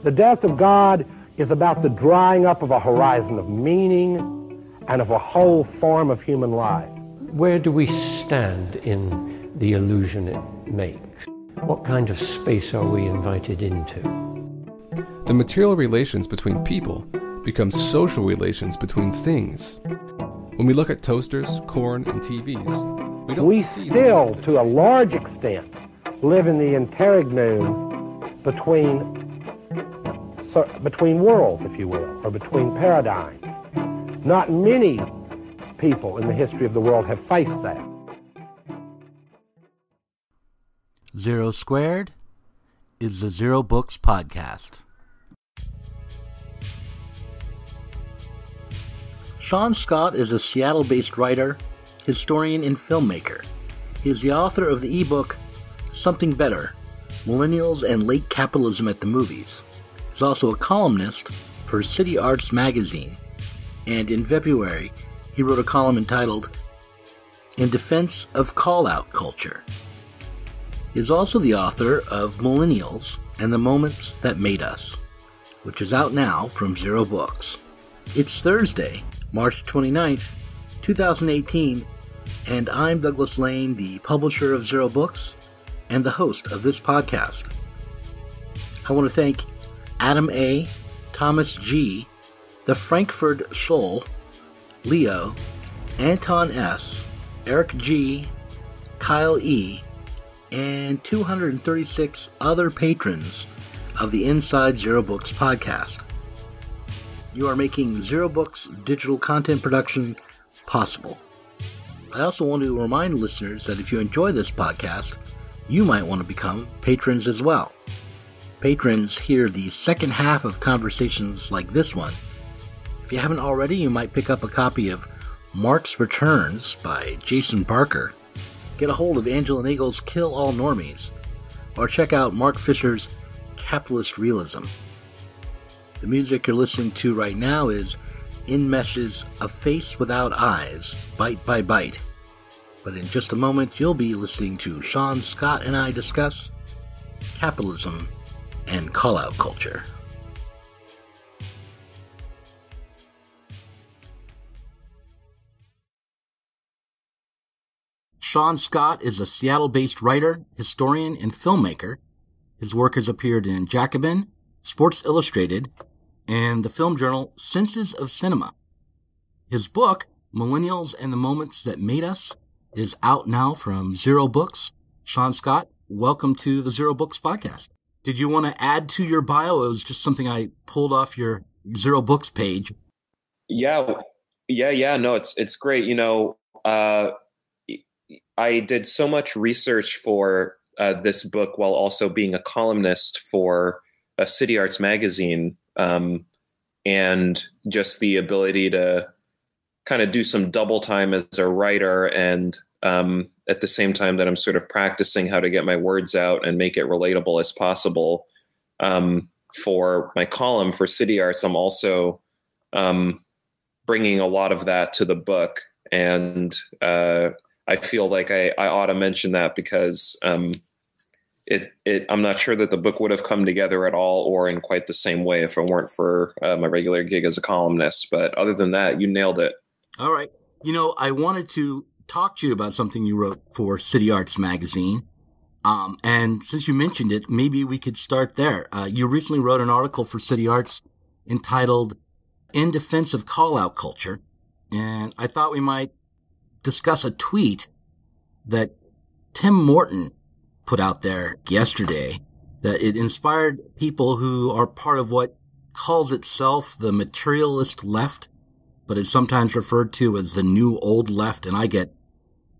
The death of God is about the drying up of a horizon of meaning and of a whole form of human life. Where do we stand in the illusion it makes? What kind of space are we invited into? The material relations between people become social relations between things. When we look at toasters, corn, and TVs, we still, to a large extent, live in the interregnum between worlds, if you will, or between paradigms. Not many people in the history of the world have faced that. Zero Squared is the Zero Books podcast. Shaun Scott is a Seattle-based writer, historian, and filmmaker. He is the author of the ebook Something Better, Millennials and Late Capitalism at the Movies. He's also a columnist for City Arts magazine, and in February, he wrote a column entitled In Defense of Call-Out Culture. He is also the author of Millennials and the Moments That Made Us, which is out now from Zero Books. It's Thursday, March 29th, 2018, and I'm Douglas Lane, the publisher of Zero Books and the host of this podcast. I want to thank Adam A., Thomas G., the Frankfurt Shul, Leo, Anton S., Eric G., Kyle E., and 236 other patrons of the Inside Zero Books podcast. You are making Zero Books digital content production possible. I also want to remind listeners that if you enjoy this podcast, you might want to become patrons as well. Patrons hear the second half of conversations like this one. If you haven't already, you might pick up a copy of Marx Returns by Jason Barker, get a hold of Angela Nagle's Kill All Normies, or check out Mark Fisher's Capitalist Realism. The music you're listening to right now is Inmesh's A Face Without Eyes, Bite by Bite. But in just a moment, you'll be listening to Shaun Scott and I discuss capitalism and call-out culture. Shaun Scott is a Seattle-based writer, historian, and filmmaker. His work has appeared in Jacobin, Sports Illustrated, and the film journal Senses of Cinema. His book, Millennials and the Moments That Made Us, is out now from Zero Books. Shaun Scott, welcome to the Zero Books podcast. Did you want to add to your bio? It was just something I pulled off your Zero Books page. Yeah. No, it's great. You know, I did so much research for this book while also being a columnist for a City Arts magazine, and just the ability to kind of do some double time as a writer, and at the same time that I'm sort of practicing how to get my words out and make it relatable as possible. For my column for City Arts, I'm also bringing a lot of that to the book, and I feel like I ought to mention that because I'm not sure that the book would have come together at all or in quite the same way if it weren't for my regular gig as a columnist. But other than that, you nailed it. All right. You know, I wanted to talk to you about something you wrote for City Arts magazine. And since you mentioned it, maybe we could start there. You recently wrote an article for City Arts entitled In Defense of Call-Out Culture. And I thought we might discuss a tweet that Tim Morton put out there yesterday, that it inspired people who are part of what calls itself the materialist left, but is sometimes referred to as the new old left, and I get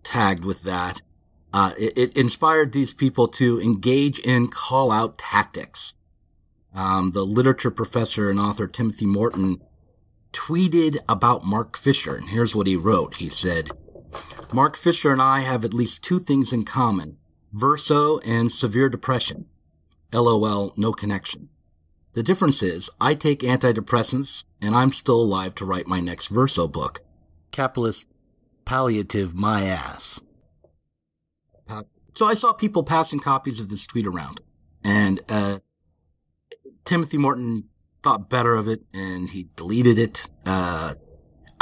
tagged with that. It inspired these people to engage in call-out tactics. The literature professor and author Timothy Morton tweeted about Mark Fisher, and here's what he wrote. He said, Mark Fisher and I have at least two things in common, verso and severe depression. LOL, no connection. The difference is, I take antidepressants, and I'm still alive to write my next verso book. Capitalist palliative my ass. So I saw people passing copies of this tweet around, and Timothy Morton thought better of it and he deleted it. I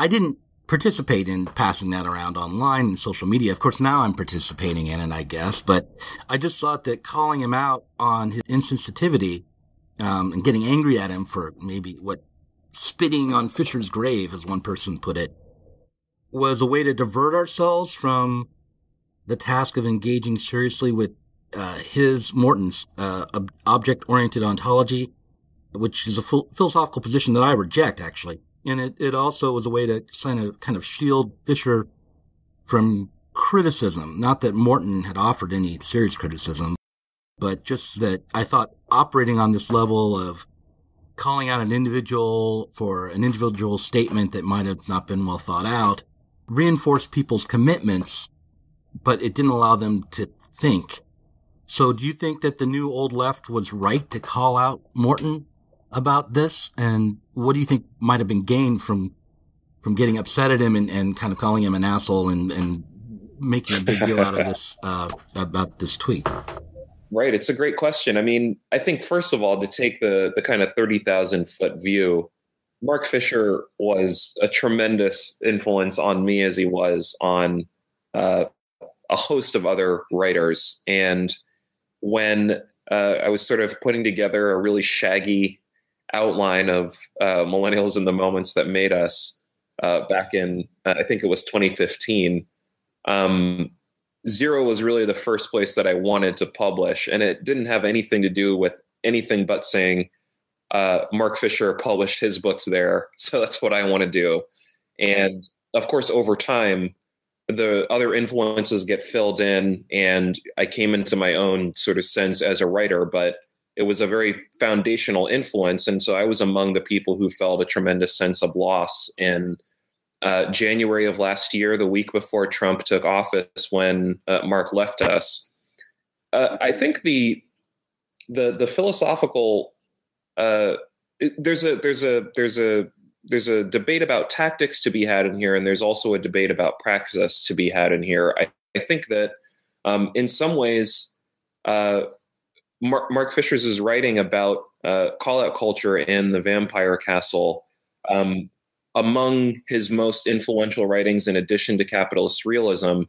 didn't participate in passing that around online and social media. Of course, now I'm participating in it, I guess, but I just thought that calling him out on his insensitivity, and getting angry at him for maybe spitting on Fisher's grave, as one person put it, was a way to divert ourselves from the task of engaging seriously with Morton's object-oriented ontology, which is a philosophical position that I reject, actually. And it also was a way to kind of shield Fisher from criticism. Not that Morton had offered any serious criticism, but just that I thought operating on this level of calling out an individual for an individual statement that might have not been well thought out reinforced people's commitments, but it didn't allow them to think. So do you think that the new old left was right to call out Morton about this? And what do you think might have been gained from getting upset at him and kind of calling him an asshole and making a big deal out of this, about this tweet? Right. It's a great question. I mean, I think, first of all, to take the kind of 30,000 foot view, Mark Fisher was a tremendous influence on me as he was on a host of other writers. And when I was sort of putting together a really shaggy outline of Millennials and the Moments That Made Us back in, I think it was 2015, Zero was really the first place that I wanted to publish. And it didn't have anything to do with anything but saying Mark Fisher published his books there, so that's what I want to do. And of course, over time, the other influences get filled in, and I came into my own sort of sense as a writer, but it was a very foundational influence. And so I was among the people who felt a tremendous sense of loss in January of last year, the week before Trump took office, when Mark left us. I think the philosophical there's a debate about tactics to be had in here, and there's also a debate about praxis to be had in here. I think that in some ways, Mark Fisher's writing about call-out culture in The Vampire Castle, among his most influential writings, in addition to capitalist realism,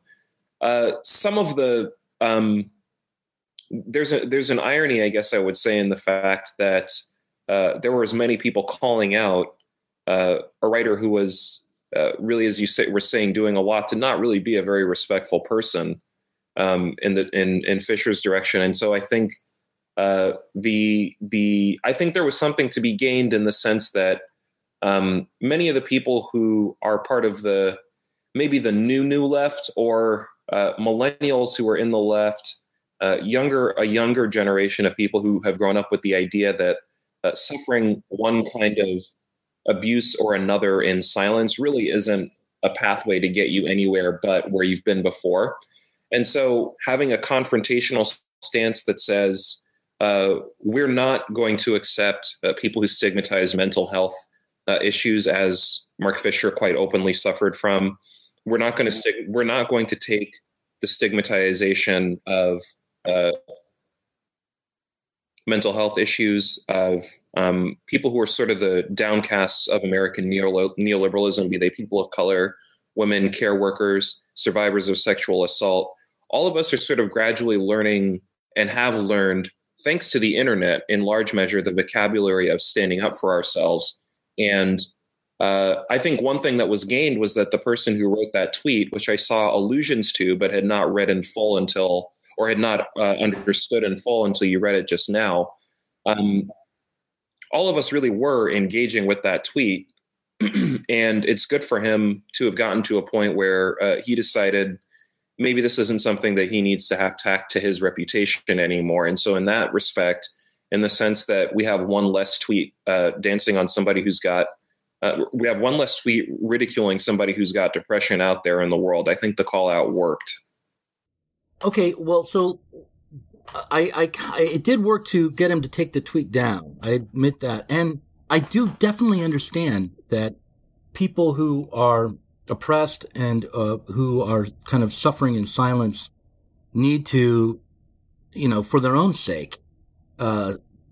some of the there's an irony, I guess I would say, in the fact that there were as many people calling out a writer who was really, as you were saying, doing a lot to not really be a very respectful person in Fisher's direction. And so I think I think there was something to be gained in the sense that many of the people who are part of maybe the new left, or millennials who are in the left, a younger generation of people who have grown up with the idea that suffering one kind of abuse or another in silence really isn't a pathway to get you anywhere but where you've been before. And so having a confrontational stance that says, we're not going to accept people who stigmatize mental health issues, as Mark Fisher quite openly suffered from. We're not going to take the stigmatization of mental health issues of people who are sort of the downcasts of American neoliberalism, be they people of color, women, care workers, survivors of sexual assault. All of us are sort of gradually learning, and have learned, thanks to the internet, in large measure, the vocabulary of standing up for ourselves. And I think one thing that was gained was that the person who wrote that tweet, which I saw allusions to, but had not read in full until, or had not understood in full until you read it just now, all of us really were engaging with that tweet. And it's good for him to have gotten to a point where he decided maybe this isn't something that he needs to have tacked to his reputation anymore. And so in that respect, in the sense that we have one less tweet dancing on somebody who's got, we have one less tweet ridiculing somebody who's got depression out there in the world, I think the call out worked. Okay, well, so it did work to get him to take the tweet down. I admit that. And I do definitely understand that people who are oppressed and who are kind of suffering in silence need to, for their own sake,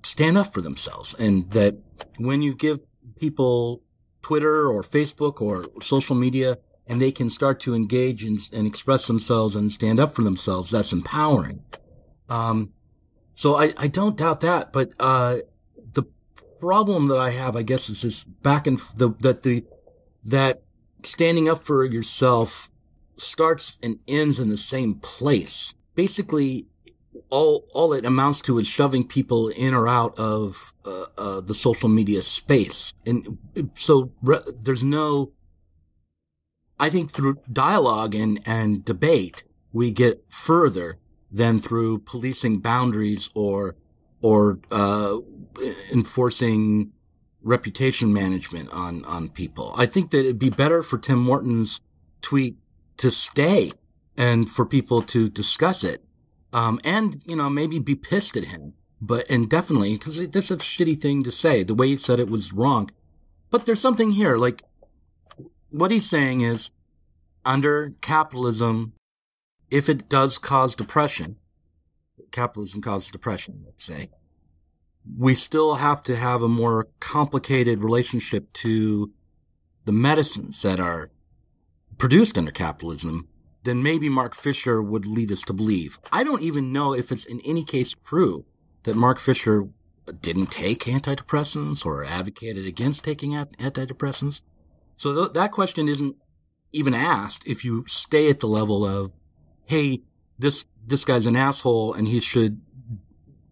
stand up for themselves, and that when you give people Twitter or Facebook or social media and they can start to engage and express themselves and stand up for themselves, that's empowering. So I don't doubt that, but the problem that I have, I guess, is this that standing up for yourself starts and ends in the same place. Basically, all it amounts to is shoving people in or out of the social media space. And so there's no, I think through dialogue and debate, we get further than through policing boundaries or enforcing reputation management on people. I think that it'd be better for Tim Morton's tweet to stay and for people to discuss it. And, maybe be pissed at him, and definitely, because that's a shitty thing to say. The way he said it was wrong. But there's something here, like, what he's saying is, under capitalism, if it does cause depression, capitalism causes depression, let's say, we still have to have a more complicated relationship to the medicines that are produced under capitalism than maybe Mark Fisher would lead us to believe. I don't even know if it's in any case true that Mark Fisher didn't take antidepressants or advocated against taking antidepressants. So that question isn't even asked if you stay at the level of, hey, this guy's an asshole and he should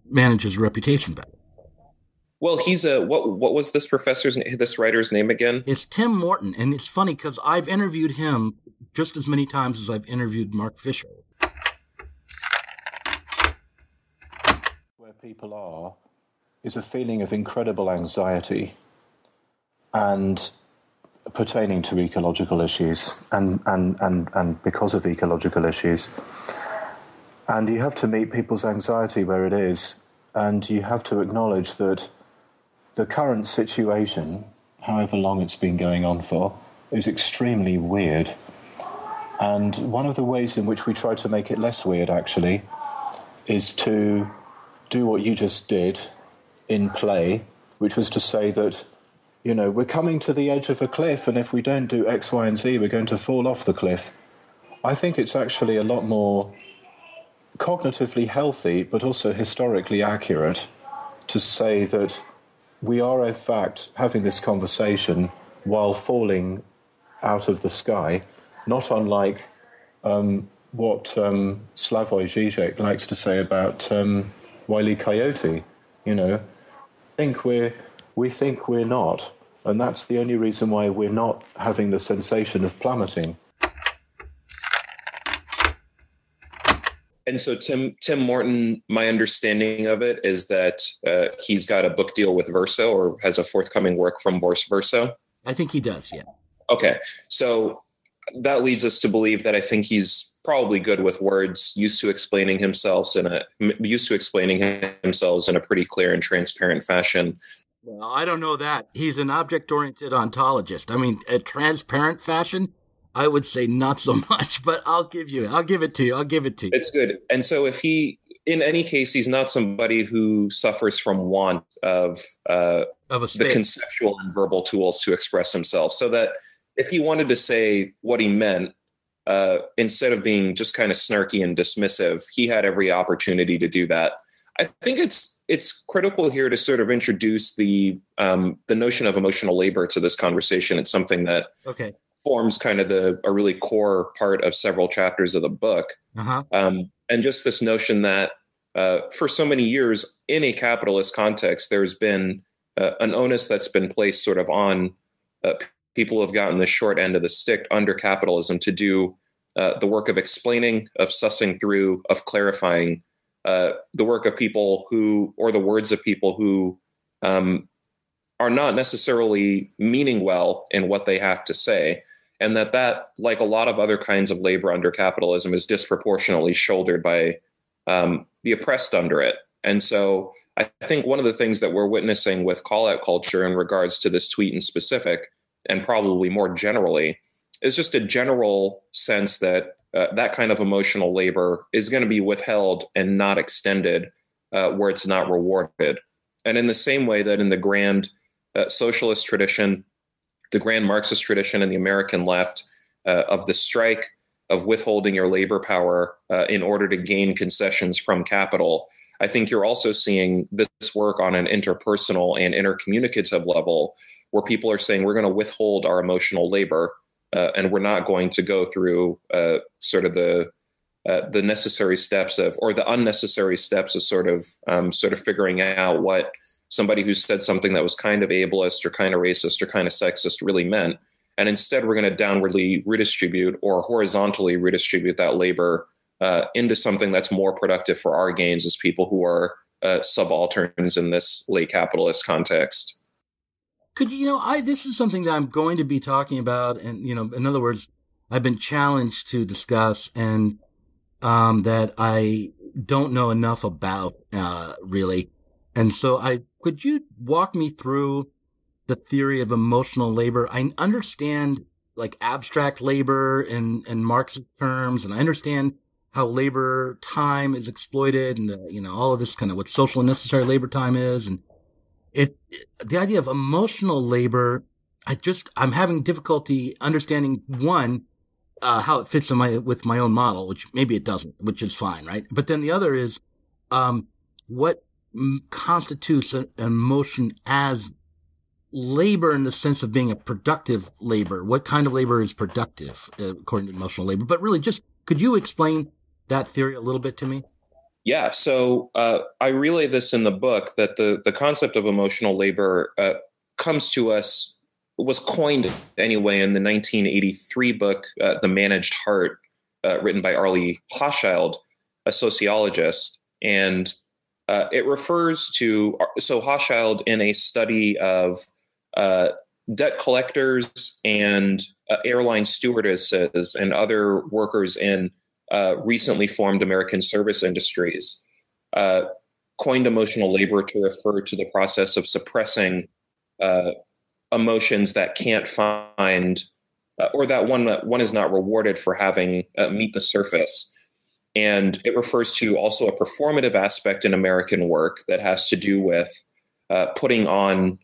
manage his reputation better. Well, he's what was this writer's name again? It's Tim Morton, and it's funny because I've interviewed him just as many times as I've interviewed Mark Fisher. Where people are is a feeling of incredible anxiety and pertaining to ecological issues and because of ecological issues. And you have to meet people's anxiety where it is, and you have to acknowledge that the current situation, however long it's been going on for, is extremely weird. And one of the ways in which we try to make it less weird, actually, is to do what you just did in play, which was to say that, we're coming to the edge of a cliff, and if we don't do X, Y, and Z, we're going to fall off the cliff. I think it's actually a lot more cognitively healthy, but also historically accurate, to say that we are, in fact, having this conversation while falling out of the sky, not unlike what Slavoj Žižek likes to say about Wile E. Coyote. We think we're not, and that's the only reason why we're not having the sensation of plummeting. And so Tim Morton, my understanding of it is that he's got a book deal with Verso, or has a forthcoming work from Verso. I think he does, yeah. Okay, so that leads us to believe that I think he's probably good with words, used to explaining himself in a pretty clear and transparent fashion. Well, I don't know that. He's an object-oriented ontologist. I mean, a transparent fashion, I would say not so much, but I'll give it to you. It's good. And so if he, in any case, he's not somebody who suffers from want of the conceptual and verbal tools to express himself, so that if he wanted to say what he meant, instead of being just kind of snarky and dismissive, he had every opportunity to do that. I think it's critical here to sort of introduce the notion of emotional labor to this conversation. It's something that forms kind of a really core part of several chapters of the book. And just this notion that for so many years in a capitalist context, there's been an onus that's been placed sort of on people who have gotten the short end of the stick under capitalism to do the work of explaining, of sussing through, of clarifying the work of people who, or the words of people who are not necessarily meaning well in what they have to say. And that, like a lot of other kinds of labor under capitalism, is disproportionately shouldered by the oppressed under it. And so I think one of the things that we're witnessing with call-out culture in regards to this tweet in specific, and probably more generally, is just a general sense that that kind of emotional labor is going to be withheld and not extended where it's not rewarded. And in the same way that in the grand socialist tradition, the grand Marxist tradition in the American left, of the strike, of withholding your labor power in order to gain concessions from capital, I think you're also seeing this work on an interpersonal and intercommunicative level, where people are saying we're going to withhold our emotional labor, and we're not going to go through sort of the necessary steps of, or the unnecessary steps of sort of figuring out what somebody who said something that was kind of ableist or kind of racist or kind of sexist really meant. And instead, we're going to downwardly redistribute or horizontally redistribute that labor into something that's more productive for our gains as people who are subalterns in this late capitalist context. Could this is something that I'm going to be talking about, and in other words, I've been challenged to discuss, and that I don't know enough about really, and so could you walk me through the theory of emotional labor? I understand like abstract labor in Marxist terms, and I understand how labor time is exploited, and all of this kind of what social and necessary labor time is, and if the idea of emotional labor, I'm having difficulty understanding one, how it fits with my own model, which maybe it doesn't, which is fine, right? But then the other is, what constitutes an emotion as labor in the sense of being a productive labor? What kind of labor is productive according to emotional labor? But really, just could you explain that theory a little bit to me? Yeah, so I relay this in the book that the concept of emotional labor comes to us, was coined anyway in the 1983 book, The Managed Heart, written by Arlie Hochschild, a sociologist. And it refers to, so Hochschild, in a study of debt collectors and airline stewardesses and other workers in recently formed American service industries, coined emotional labor to refer to the process of suppressing emotions that can't find, or that one is not rewarded for having meet the surface. And it refers to also a performative aspect in American work that has to do with putting on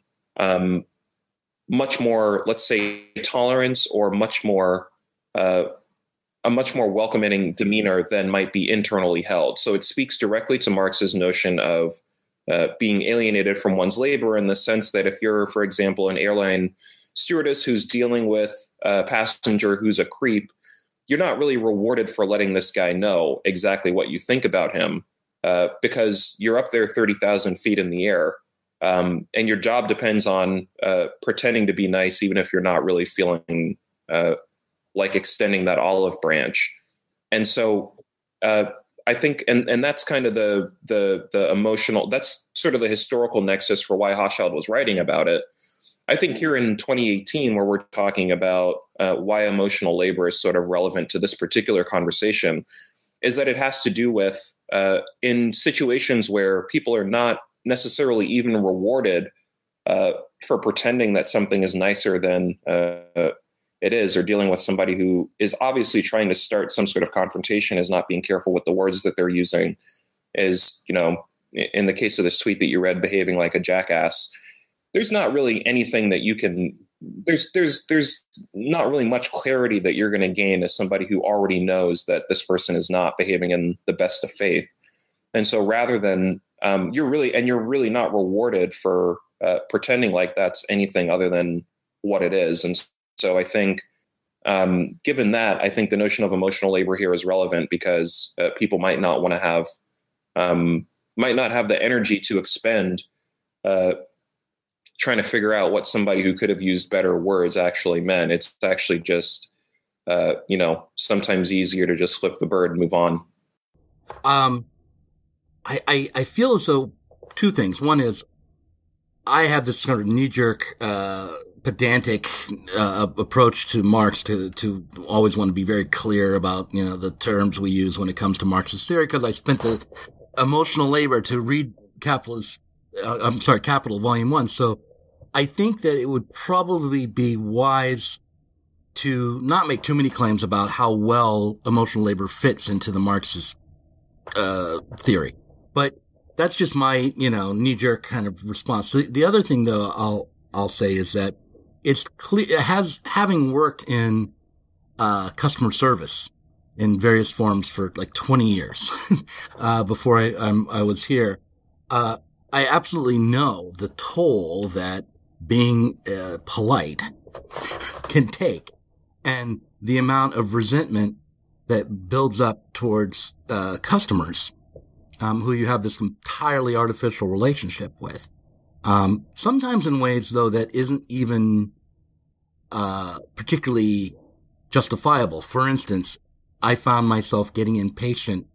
much more, let's say, tolerance, or a much more welcoming demeanor than might be internally held. So it speaks directly to Marx's notion of being alienated from one's labor, in the sense that if you're, for example, an airline stewardess who's dealing with a passenger who's a creep, you're not really rewarded for letting this guy know exactly what you think about him, because you're up there 30,000 feet in the air, and your job depends on pretending to be nice, even if you're not really feeling like extending that olive branch. And so I think, and that's kind of the emotional, that's sort of the historical nexus for why Hochschild was writing about it. I think here in 2018, where we're talking about why emotional labor is sort of relevant to this particular conversation, is that it has to do with in situations where people are not necessarily even rewarded for pretending that something is nicer than it is, or dealing with somebody who is obviously trying to start some sort of confrontation, is not being careful with the words that they're using, is, in the case of this tweet that you read, behaving like a jackass. There's not really anything that you can, there's not really much clarity that you're going to gain as somebody who already knows that this person is not behaving in the best of faith. And so rather than, you're really not rewarded for pretending like that's anything other than what it is. And so I think, given that, I think the notion of emotional labor here is relevant, because people might not want to have, might not have the energy to expend trying to figure out what somebody who could have used better words actually meant. It's actually just, sometimes easier to just flip the bird and move on. I feel as though two things. One is I have this sort of knee-jerk, pedantic approach to Marx to always want to be very clear about, the terms we use when it comes to Marxist theory, because I spent the emotional labor to read Capital Volume 1. So I think that it would probably be wise to not make too many claims about how well emotional labor fits into the Marxist theory. But that's just my, knee-jerk kind of response. So the other thing, though, I'll say is that it's clear, having worked in customer service in various forms for like 20 years before I was here, I absolutely know the toll that being polite can take, and the amount of resentment that builds up towards customers who you have this entirely artificial relationship with. Sometimes in ways, though, that isn't even particularly justifiable. For instance, I found myself getting impatient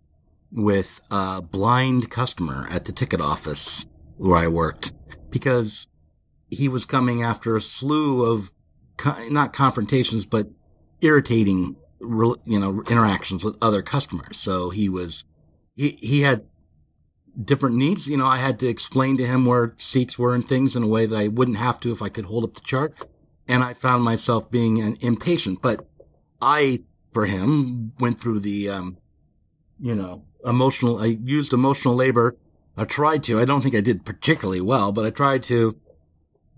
with a blind customer at the ticket office where I worked because he was coming after a slew of not confrontations, but irritating, interactions with other customers. So he had different needs. I had to explain to him where seats were and things in a way that I wouldn't have to if I could hold up the chart. And I found myself being impatient, but I, for him, went through the, I used emotional labor. I tried to. I don't think I did particularly well, but I tried to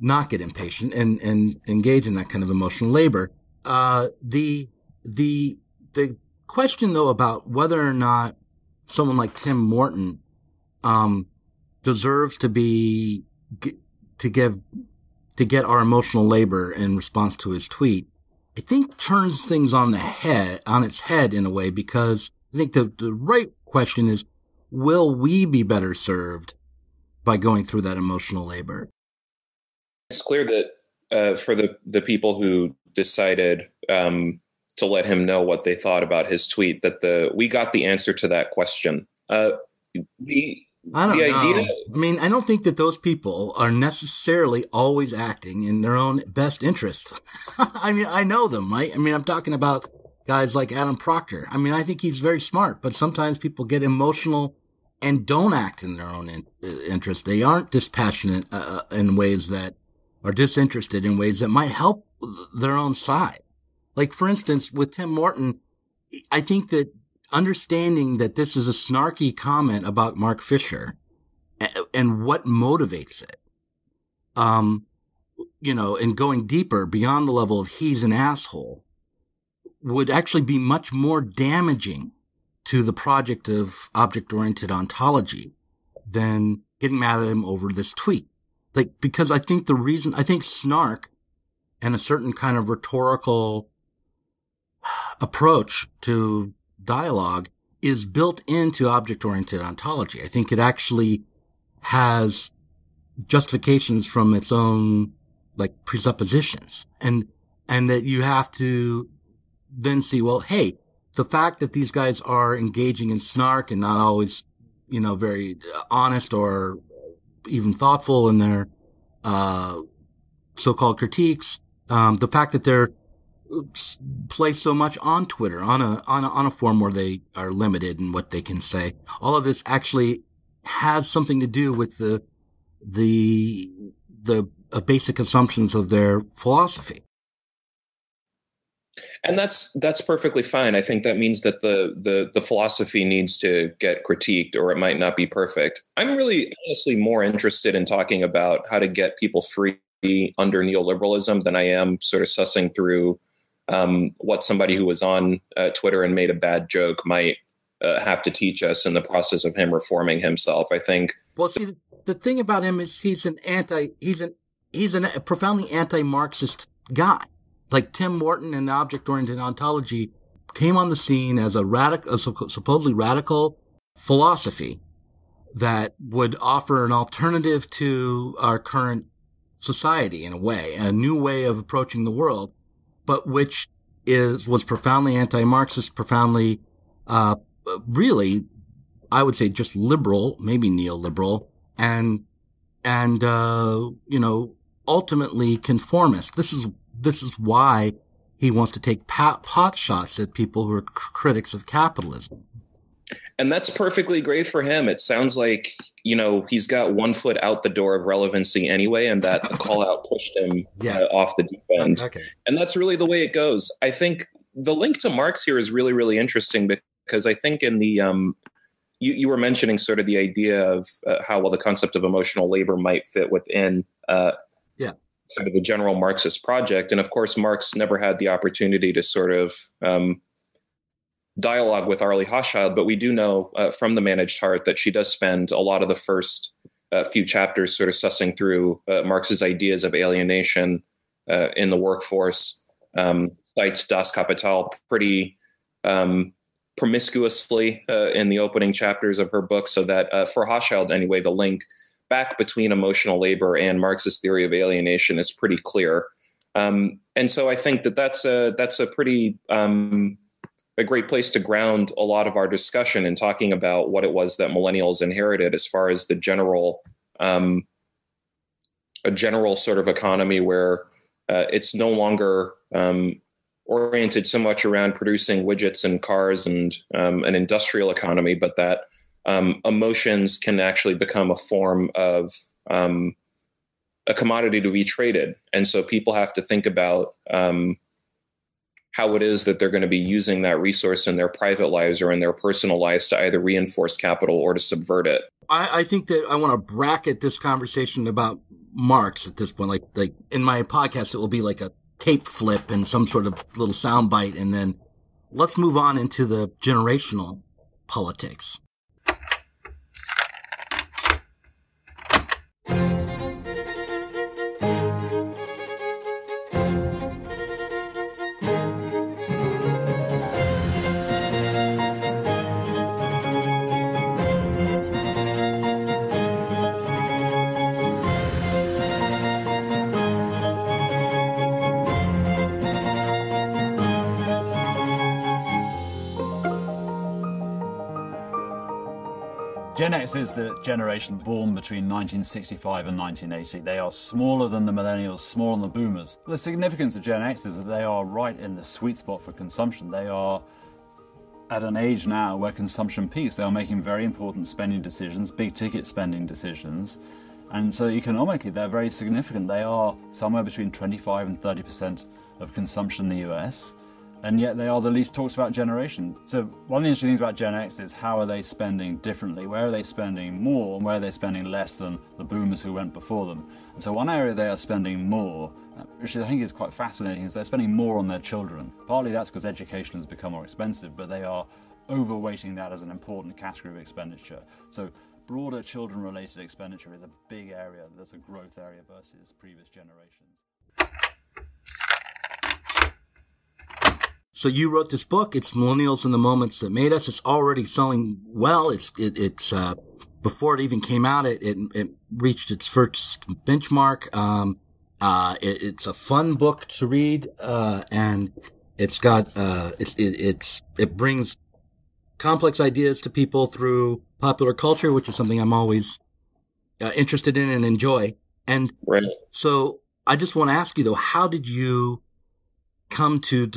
not get impatient and engage in that kind of emotional labor. The question, though, about whether or not someone like Tim Morton deserves to get our emotional labor in response to his tweet, I think turns things on its head in a way, because I think the right question is, will we be better served by going through that emotional labor? It's clear that for the people who decided to let him know what they thought about his tweet, that we got the answer to that question. I don't know. I mean, I don't think that those people are necessarily always acting in their own best interest. I mean, I know them, right? I mean, I'm talking about guys like Adam Proctor. I mean, I think he's very smart, but sometimes people get emotional and don't act in their own interest. They aren't dispassionate in ways that are disinterested in ways that might help their own side. Like, for instance, with Tim Morton, I think that understanding that this is a snarky comment about Mark Fisher and what motivates it, and going deeper beyond the level of he's an asshole, would actually be much more damaging to the project of object-oriented ontology than getting mad at him over this tweet. Like, because I think snark and a certain kind of rhetorical approach to dialogue is built into object-oriented ontology. I think it actually has justifications from its own, like, presuppositions. And that you have to then see, well, hey, the fact that these guys are engaging in snark and not always, very honest or even thoughtful in their so-called critiques, the fact that they're play so much on Twitter, on a forum where they are limited in what they can say, all of this actually has something to do with the basic assumptions of their philosophy. And that's perfectly fine. I think that means that the philosophy needs to get critiqued, or it might not be perfect. I'm really honestly more interested in talking about how to get people free under neoliberalism than I am sort of sussing through what somebody who was on Twitter and made a bad joke might have to teach us in the process of him reforming himself. I think. Well, see, the thing about him is he's a profoundly anti-Marxist guy. Like Tim Morton and the object-oriented ontology came on the scene as a supposedly radical philosophy that would offer an alternative to our current society in a way, a new way of approaching the world, but which was profoundly anti-Marxist, profoundly, really, I would say just liberal, maybe neoliberal, and ultimately conformist. This is why he wants to take pot shots at people who are critics of capitalism. And that's perfectly great for him. It sounds like, he's got one foot out the door of relevancy anyway, and that the call out pushed him off the deep end. Okay. And that's really the way it goes. I think the link to Marx here is really, really interesting, because I think in the you were mentioning sort of the idea of how well the concept of emotional labor might fit within sort of the general Marxist project. And of course, Marx never had the opportunity to sort of dialogue with Arlie Hochschild, but we do know from The Managed Heart that she does spend a lot of the first few chapters sort of sussing through Marx's ideas of alienation in the workforce, cites Das Kapital pretty promiscuously in the opening chapters of her book, so that for Hochschild anyway, the link back between emotional labor and Marx's theory of alienation is pretty clear. And so I think that that's a pretty a great place to ground a lot of our discussion in talking about what it was that millennials inherited as far as the general a general sort of economy where it's no longer oriented so much around producing widgets and cars and an industrial economy, but that emotions can actually become a form of a commodity to be traded. And so people have to think about how it is that they're going to be using that resource in their private lives or in their personal lives to either reinforce capital or to subvert it. I think that I want to bracket this conversation about Marx at this point. Like in my podcast, it will be like a tape flip and some sort of little soundbite. And then let's move on into the generational politics. Gen X is the generation born between 1965 and 1980. They are smaller than the millennials, smaller than the boomers. The significance of Gen X is that they are right in the sweet spot for consumption. They are at an age now where consumption peaks. They are making very important spending decisions, big ticket spending decisions. And so economically, they're very significant. They are somewhere between 25 and 30% of consumption in the US. And yet they are the least talked about generation. So one of the interesting things about Gen X is how are they spending differently? Where are they spending more and where are they spending less than the boomers who went before them? And so one area they are spending more, which I think is quite fascinating, is they're spending more on their children. Partly that's because education has become more expensive, but they are overweighting that as an important category of expenditure. So broader children-related expenditure is a big area. There's a growth area versus previous generations. So you wrote this book. It's Millennials and the Moments That Made Us. It's already selling well. It's before it even came out, it reached its first benchmark. It's a fun book to read, and it's got it brings complex ideas to people through popular culture, which is something I'm always interested in and enjoy. And right. So I just want to ask you though, how did you come to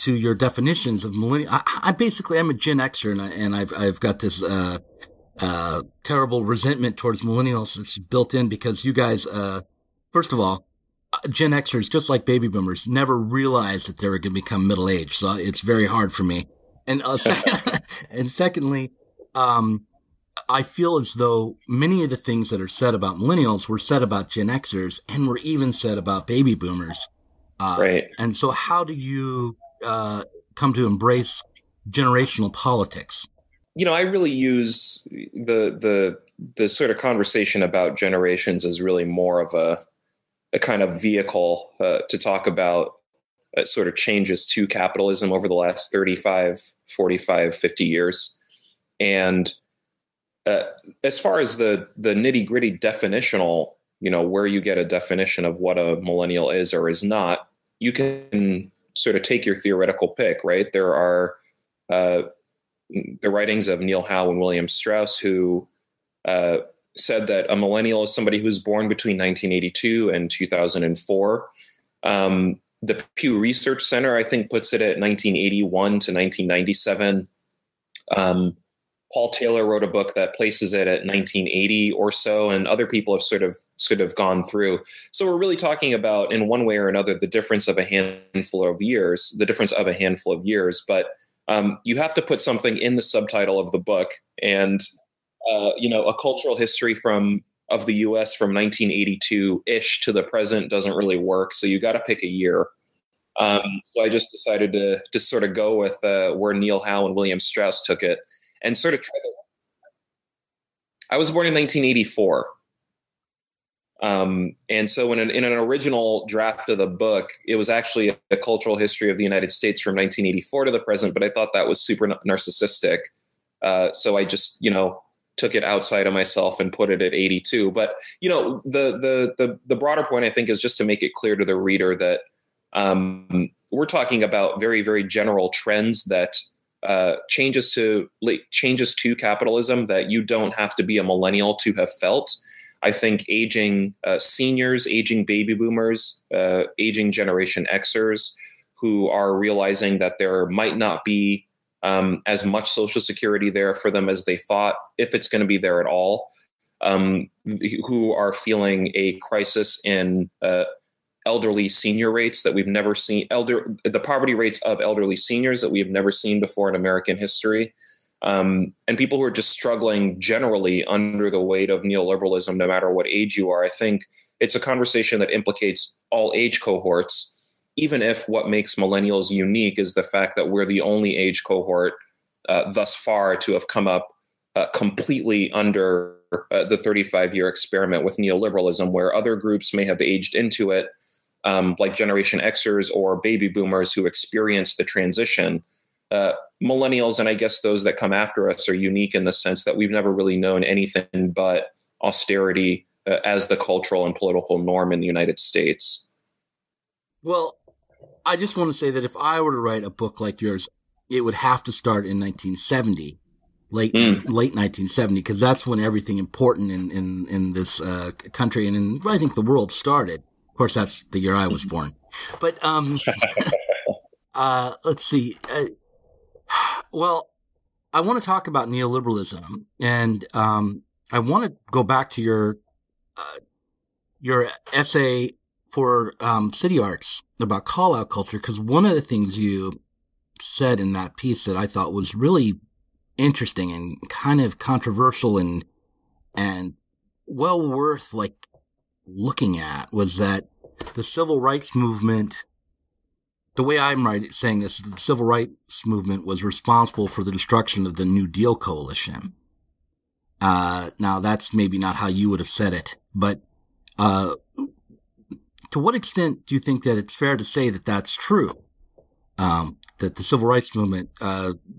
your definitions of millennial? I'm a Gen Xer, and I've got this terrible resentment towards millennials that's built in because you guys, first of all, Gen Xers, just like baby boomers, never realized that they were going to become middle aged. So it's very hard for me. And secondly, I feel as though many of the things that are said about millennials were said about Gen Xers and were even said about baby boomers. Right. And so how do you come to embrace generational politics? You know, I really use the sort of conversation about generations as really more of a kind of vehicle to talk about sort of changes to capitalism over the last 35, 45, 50 years. And as far as the nitty-gritty definitional, you know, where you get a definition of what a millennial is or is not, you can sort of take your theoretical pick, right? There are the writings of Neil Howe and William Strauss, who said that a millennial is somebody who's born between 1982 and 2004. The Pew Research Center, I think, puts it at 1981 to 1997. Paul Taylor wrote a book that places it at 1980 or so, and other people have sort of gone through. So we're really talking about, in one way or another, the difference of a handful of years. But you have to put something in the subtitle of the book. And, a cultural history of the U.S. from 1982-ish to the present doesn't really work. So you got to pick a year. So I just decided to sort of go with where Neil Howe and William Strauss took it, and sort of try to. I was born in 1984. And so in an original draft of the book, it was actually a cultural history of the United States from 1984 to the present, but I thought that was super narcissistic. So I just, took it outside of myself and put it at 82. But, the broader point, I think, is just to make it clear to the reader that we're talking about very, very general trends that changes to capitalism that you don't have to be a millennial to have felt. I think aging seniors, aging baby boomers, aging Generation Xers who are realizing that there might not be as much Social Security there for them as they thought, if it's going to be there at all, who are feeling a crisis in elderly senior rates that we've never seen, the poverty rates of elderly seniors that we have never seen before in American history. And people who are just struggling generally under the weight of neoliberalism, no matter what age you are. I think it's a conversation that implicates all age cohorts, even if what makes millennials unique is the fact that we're the only age cohort thus far to have come up completely under the 35-year experiment with neoliberalism, where other groups may have aged into it, like Generation Xers or baby boomers who experienced the transition. Millennials, and I guess those that come after us, are unique in the sense that we've never really known anything but austerity as the cultural and political norm in the United States. Well, I just want to say that if I were to write a book like yours, it would have to start in 1970, late 1970, because that's when everything important in this country and in, I think, the world started. Of course, that's the year I was born. But let's see. Well, I want to talk about neoliberalism, and I want to go back to your essay for City Arts about call-out culture, because one of the things you said in that piece that I thought was really interesting and kind of controversial and well worth looking at was that the civil rights movement, the way I'm saying this, is the civil rights movement was responsible for the destruction of the New Deal coalition. Now that's maybe not how you would have said it, but to what extent do you think that it's fair to say that that's true? That the civil rights movement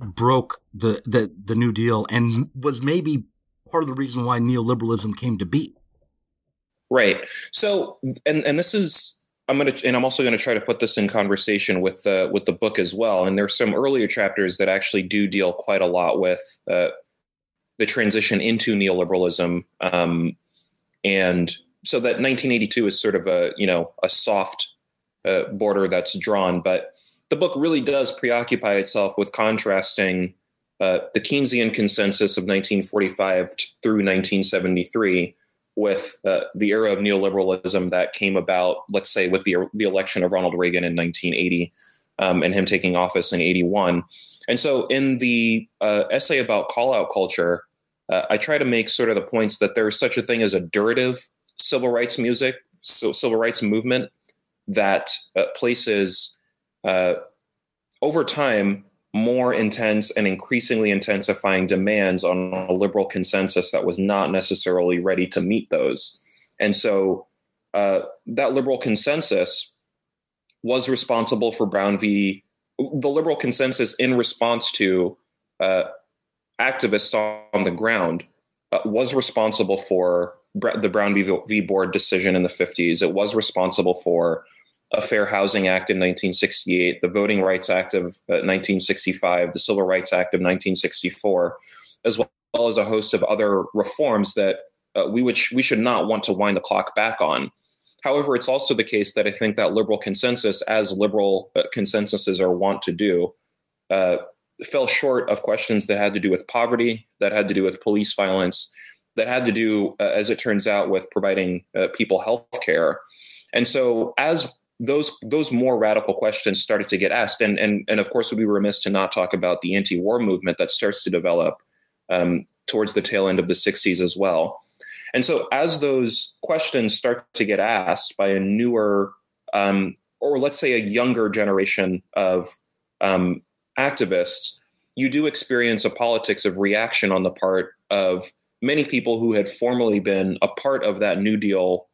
broke the New Deal and was maybe part of the reason why neoliberalism came to be? Right. So, and this is, I'm also going to try to put this in conversation with the book as well. And there's some earlier chapters that actually do deal quite a lot with the transition into neoliberalism, and so that 1982 is sort of a soft border that's drawn, but the book really does preoccupy itself with contrasting the Keynesian consensus of 1945 through 1973 with the era of neoliberalism that came about, let's say, with the election of Ronald Reagan in 1980 and him taking office in 81. And so in the essay about call-out culture, I try to make sort of the points that there's such a thing as a durative civil rights civil rights movement that places over time more intense and increasingly intensifying demands on a liberal consensus that was not necessarily ready to meet those. And so that liberal consensus was responsible for the liberal consensus in response to activists on the ground was responsible for the Brown v. Board decision in the 50s. It was responsible for a Fair Housing Act in 1968, the Voting Rights Act of 1965, the Civil Rights Act of 1964, as well as a host of other reforms that we should not want to wind the clock back on. However, it's also the case that I think that liberal consensus, as liberal consensuses are wont to do, fell short of questions that had to do with poverty, that had to do with police violence, that had to do, as it turns out, with providing people health care. And so as those more radical questions started to get asked. And of course, we'd be remiss to not talk about the anti-war movement that starts to develop towards the tail end of the 60s as well. And so as those questions start to get asked by a newer, or let's say a younger generation of activists, you do experience a politics of reaction on the part of many people who had formerly been a part of that New Deal,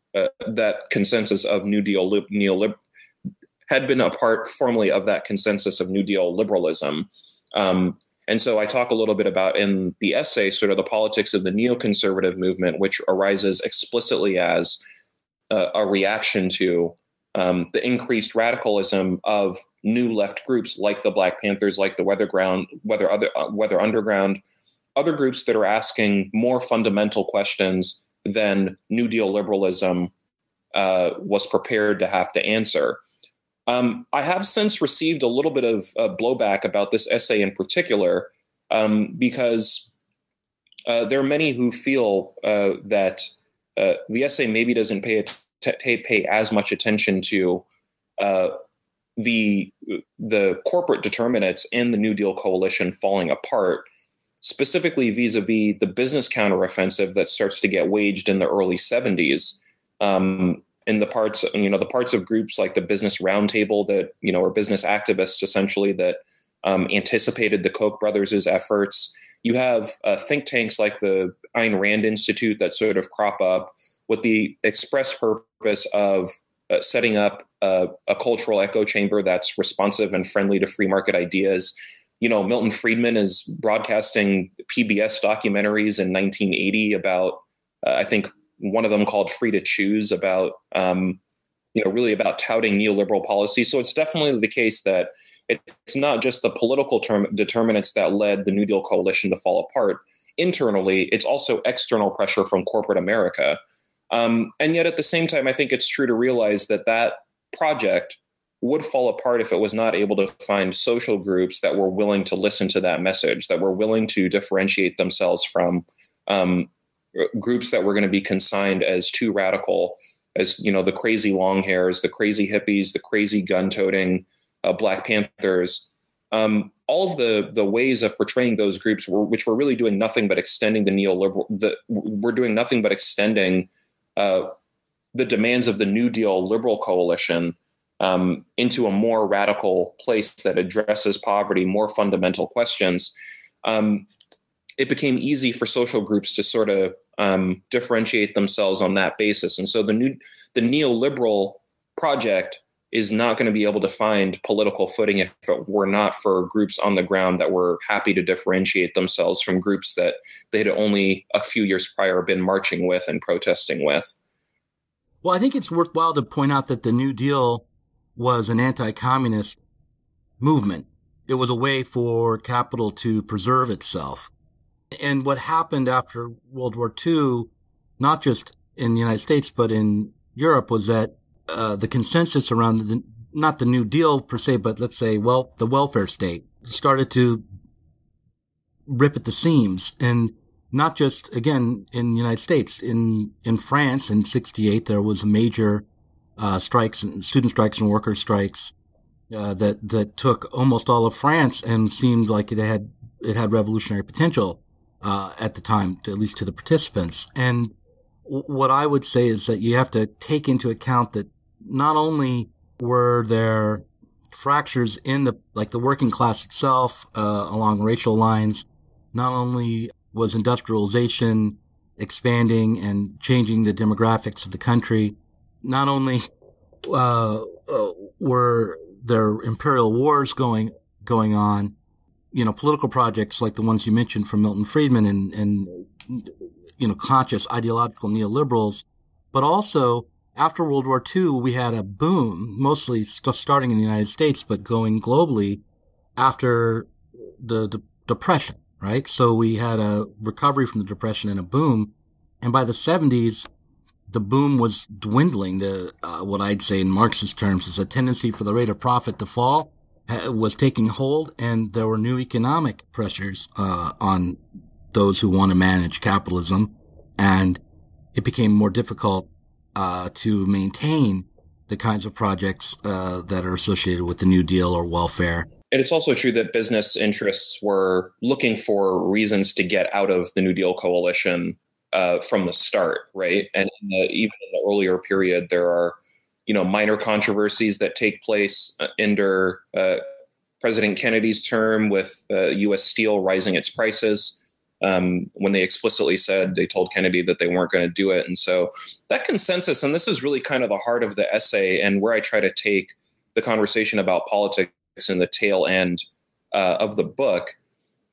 that consensus of New Deal had been a part formerly of that consensus of New Deal liberalism. And so I talk a little bit about in the essay sort of the politics of the neoconservative movement, which arises explicitly as a reaction to the increased radicalism of new left groups like the Black Panthers, like the Weather Underground, other groups that are asking more fundamental questions than New Deal liberalism was prepared to have to answer. I have since received a little bit of blowback about this essay in particular, because there are many who feel that the essay maybe doesn't pay as much attention to the corporate determinants in the New Deal coalition falling apart, specifically vis-a-vis the business counteroffensive that starts to get waged in the early 70s. In the parts of groups like the Business Roundtable that, or business activists essentially that anticipated the Koch brothers' efforts. You have think tanks like the Ayn Rand Institute that sort of crop up with the express purpose of setting up a cultural echo chamber that's responsive and friendly to free market ideas. Milton Friedman is broadcasting PBS documentaries in 1980 about, I think, one of them called Free to Choose, about, really about touting neoliberal policy. So it's definitely the case that it's not just the political determinants that led the New Deal coalition to fall apart. Internally, it's also external pressure from corporate America. And yet at the same time, I think it's true to realize that that project would fall apart if it was not able to find social groups that were willing to listen to that message, that were willing to differentiate themselves from groups that were going to be consigned as too radical, as, the crazy long hairs, the crazy hippies, the crazy gun-toting Black Panthers. All of the ways of portraying those groups which were really doing nothing but extending we're doing nothing but extending the demands of the New Deal liberal coalition into a more radical place that addresses poverty, more fundamental questions. It became easy for social groups to sort of differentiate themselves on that basis. And so the neoliberal project is not going to be able to find political footing if it were not for groups on the ground that were happy to differentiate themselves from groups that they had only a few years prior been marching with and protesting with. Well, I think it's worthwhile to point out that the New Deal was an anti-communist movement. It was a way for capital to preserve itself. And what happened after World War II, not just in the United States, but in Europe, was that the consensus around not the New Deal per se, but let's say, the welfare state started to rip at the seams. And not just, again, in the United States. In France in 1968, there was major strikes, student strikes and worker strikes that took almost all of France and seemed like it had revolutionary potential at the time, at least to the participants. And what I would say is that you have to take into account that not only were there fractures in the working class itself along racial lines, not only was industrialization expanding and changing the demographics of the country, not only were there imperial wars going on, political projects like the ones you mentioned from Milton Friedman and conscious ideological neoliberals, but also after World War II, we had a boom, mostly starting in the United States, but going globally after the Depression, right? So we had a recovery from the Depression and a boom. And by the 70s, the boom was dwindling. What I'd say in Marxist terms is a tendency for the rate of profit to fall was taking hold, and there were new economic pressures on those who want to manage capitalism, and it became more difficult to maintain the kinds of projects that are associated with the New Deal or welfare. And it's also true that business interests were looking for reasons to get out of the New Deal coalition from the start, right? And even in the earlier period, there are, minor controversies that take place under President Kennedy's term with U.S. Steel rising its prices. When they explicitly said, they told Kennedy that they weren't going to do it. And so that consensus, and this is really kind of the heart of the essay and where I try to take the conversation about politics in the tail end of the book,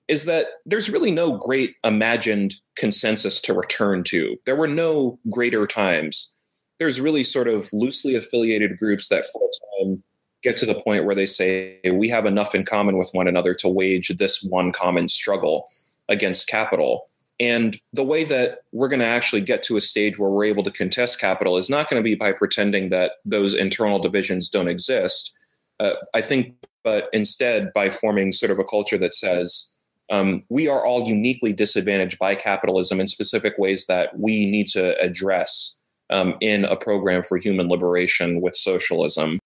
is that there's really no great imagined consensus to return to. There were no greater times. There's really sort of loosely affiliated groups that for a time get to the point where they say, we have enough in common with one another to wage this one common struggle against capital. And the way that we're going to actually get to a stage where we're able to contest capital is not going to be by pretending that those internal divisions don't exist, I think, but instead by forming sort of a culture that says, we are all uniquely disadvantaged by capitalism in specific ways that we need to address in a program for human liberation with socialism.